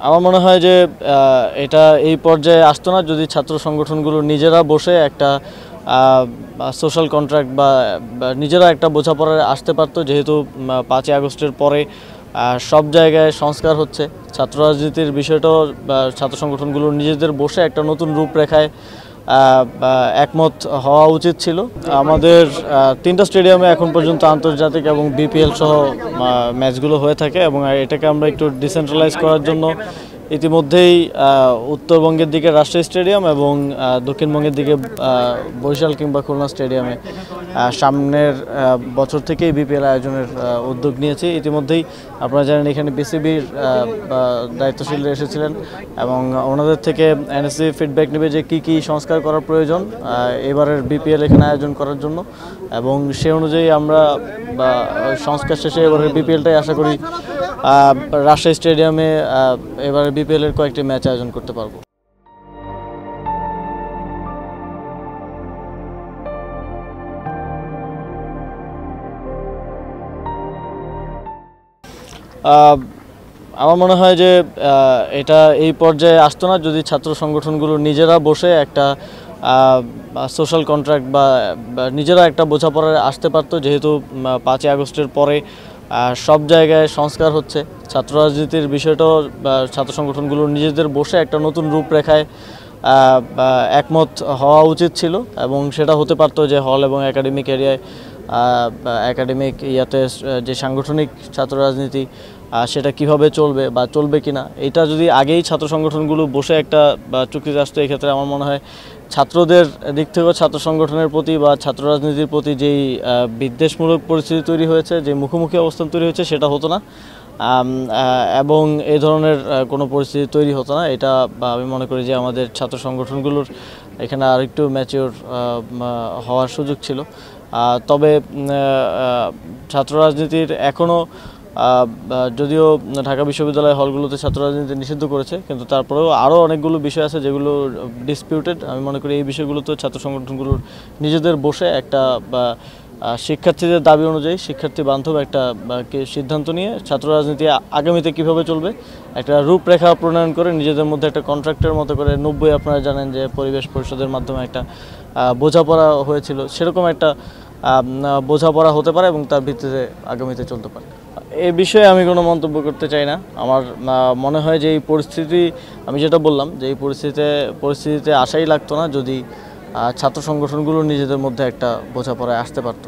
আমার মনে হয় যে এটা এই পর্যায়ে আসতো না যদি ছাত্র সংগঠনগুলো নিজেরা বসে একটা সোশ্যাল কন্ট্রাক্ট বা নিজেরা একটা বোঝাপড়ায় আসতে পারতো। যেহেতু 5ই আগস্টের পরে সব জায়গায় সংস্কার হচ্ছে, ছাত্র রাজনীতির বিষয়টাও ছাত্র সংগঠনগুলো নিজেদের বসে একটা নতুন রূপরেখায় একমত হওয়া উচিত ছিল। আমাদের 3টা স্টেডিয়ামে এখন পর্যন্ত আন্তর্জাতিক এবং বিপিএল সহ ম্যাচগুলো হয়ে থাকে এবং এটাকে আমরা একটু ডিসেন্ট্রালাইজ করার জন্য ইতিমধ্যেই উত্তরবঙ্গের দিকে রাজশাহী স্টেডিয়াম এবং দক্ষিণবঙ্গের দিকে বরিশাল কিংবা খুলনা স্টেডিয়ামে সামনের বছর থেকেই বিপিএল আয়োজনের উদ্যোগ নিয়েছি। ইতিমধ্যেই আপনারা জানেন এখানে বিসিবির দায়িত্বশীলরা এসেছিলেন এবং ওনাদের থেকে এনএসসি ফিডব্যাক নেবে যে কী কী সংস্কার করার প্রয়োজন এবারের বিপিএল এখানে আয়োজন করার জন্য, এবং সে অনুযায়ী আমরা সংস্কার শেষে এবারের বিপিএলটাই আশা করি রাজশাহী স্টেডিয়ামে এবারে বিপিএলের কয়েকটি ম্যাচ আয়োজন করতে পারবো। আমার মনে হয় যে এটা এই পর্যায়ে আসতো না যদি ছাত্র সংগঠনগুলো নিজেরা বসে একটা সোশ্যাল কন্ট্রাক্ট বা নিজেরা একটা বোঝাপড়ায় আসতে পারতো। যেহেতু 5ই আগস্টের পরে সব জায়গায় সংস্কার হচ্ছে, ছাত্র রাজনীতির বিষয়টাও ছাত্র সংগঠনগুলো নিজেদের বসে একটা নতুন রূপরেখায় একমত হওয়া উচিত ছিল এবং সেটা হতে পারতো যে হল এবং একাডেমিক এরিয়ায় একাডেমিক ইয়াতে যে সাংগঠনিক ছাত্র রাজনীতি সেটা কিভাবে চলবে বা চলবে কিনা, এটা যদি আগেই ছাত্র সংগঠনগুলো বসে একটা চুক্তিতে আসতো, এক্ষেত্রে আমার মনে হয় ছাত্রদের দিক থেকেও ছাত্র সংগঠনের প্রতি বা ছাত্র রাজনীতির প্রতি যেই বিদ্বেষমূলক পরিস্থিতি তৈরি হয়েছে, যে মুখোমুখি অবস্থান তৈরি হয়েছে, সেটা হতো না এবং এই ধরনের কোনো পরিস্থিতি তৈরি হতো না। এটা আমি মনে করি যে আমাদের ছাত্র সংগঠনগুলোর এখানে আরেকটু ম্যাচিওর হওয়ার সুযোগ ছিল। তবে ছাত্র রাজনীতির এখনও যদিও ঢাকা বিশ্ববিদ্যালয় হলগুলোতে ছাত্র রাজনীতি নিষিদ্ধ করেছে, কিন্তু তারপরেও আরও অনেকগুলো বিষয় আছে যেগুলো ডিসপিউটেড। আমি মনে করি এই বিষয়গুলোতে ছাত্র সংগঠনগুলোর নিজেদের বসে একটা শিক্ষার্থীদের দাবি অনুযায়ী শিক্ষার্থী বান্ধব একটা সিদ্ধান্ত নিয়ে ছাত্র রাজনীতি আগামীতে কীভাবে চলবে একটা রূপরেখা প্রণয়ন করে নিজেদের মধ্যে একটা কন্ট্রাক্টের মতো করে 90 আপনারা জানেন যে পরিবেশ পরিষদের মাধ্যমে একটা বোঝাপড়া হয়েছিল, সেরকম একটা বোঝাপড়া হতে পারে এবং তার ভিত্তিতে আগামীতে চলতে পারে। এ বিষয়ে আমি কোনো মন্তব্য করতে চাই না। আমার মনে হয় যে এই পরিস্থিতি, আমি যেটা বললাম যে এই পরিস্থিতিতে আসাই লাগতো না যদি ছাত্র সংগঠনগুলো নিজেদের মধ্যে একটা বোঝাপড়ায় আসতে পারতো।